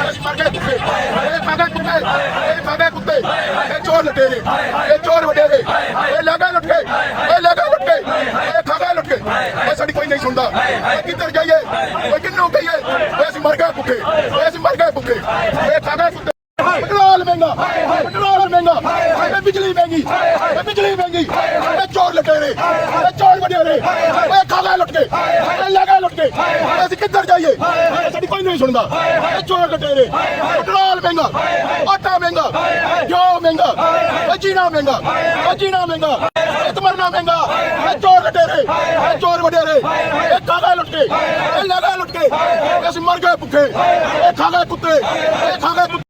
ਅਸੀਂ ਮਰ ਗਏ ਕੁੱਤੇ, ਇਹ ਖਾ ਗਏ ਕੁੱਤੇ, ਇਹ ਖਾ ਗਏ ਕੁੱਤੇ, ਇਹ ਚੋਰ ਲੁਟੇਰੇ, ਇਹ ਚੋਰ ਵਡੇਰੇ, ਇਹ ਲਾਗਾ ਲੁੱਟ ਗਏ, ਇਹ ਲਾਗਾ ਲੁੱਟ ਗਏ, ਇਹ ਖਾ ਗਏ ਲੁੱਟ ਗਏ। ਇਹ ਸਾਡੀ ਕੋਈ ਨਹੀਂ ਸੁਣਦਾ। ਇਹ ਕਿੱਧਰ ਜਾਈਏ, ਇਹ ਕਿੰਨੂੰ ਕਹੀਏ? ਅਸੀਂ ਮਰ ਗਏ ਭੁੱਖੇ, ਅਸੀਂ ਮਰ ਗਏ ਭੁੱਖੇ, ਇਹ ਖਾ ਗਏ ਕੁੱਤੇ। ਪੈਟਰੋਲ ਮਹਿੰਗਾ, ਪੈਟਰੋਲ ਮਹਿੰਗਾ, ਇਹ ਬਿਜਲੀ ਮਹਿੰਗੀ, ਇਹ ਬਿਜਲੀ ਮਹਿੰਗੀ, ਇਹ ਚੋਰ ਲੁਟੇਰੇ, ਇਹ ਚੋਰ ਵਡੇਰੇ, ਇਹ ਖਾ ਗਏ ਲੁੱਟ ਗਏ, ਇਹ ਲਾਗਾ ਲੁੱਟ ਗਏ। ਅਸੀਂ ਕਿੱਧਰ ਜਾਈਏ? ਸਾਡੀ ਕੋਈ ਨਹੀਂ ਸੁਣਦਾ। ਇਹ ਚੋਰ ਲੁਟੇਰੇ, ਪੈਟਰੋਲ ਮਹਿੰਗਾ, ਆਟਾ ਮਹਿੰਗਾ, ਘਿਓ ਮਹਿੰਗਾ, ਇਹ ਜੀਣਾ ਮਹਿੰਗਾ, ਇਹ ਜੀਣਾ ਮਹਿੰਗਾ, ਇਹ ਮਰਨਾ ਮਹਿੰਗਾ। ਇਹ ਚੋਰ ਲੁਟੇਰੇ, ਇਹ ਚੋਰ ਵਡੇਰੇ, ਇਹ ਖਾ ਗਏ ਲੁੱਟ ਗਏ, ਇਹ ਲਾਗਾ ਲੁੱਟ ਗਏ। ਅਸੀਂ ਮਰ ਗਏ ਭੁੱਖੇ, ਇਹ ਖਾ ਗਏ ਕੁੱਤੇ, ਇਹ ਖਾ ਗਏ ਕੁੱਤੇ।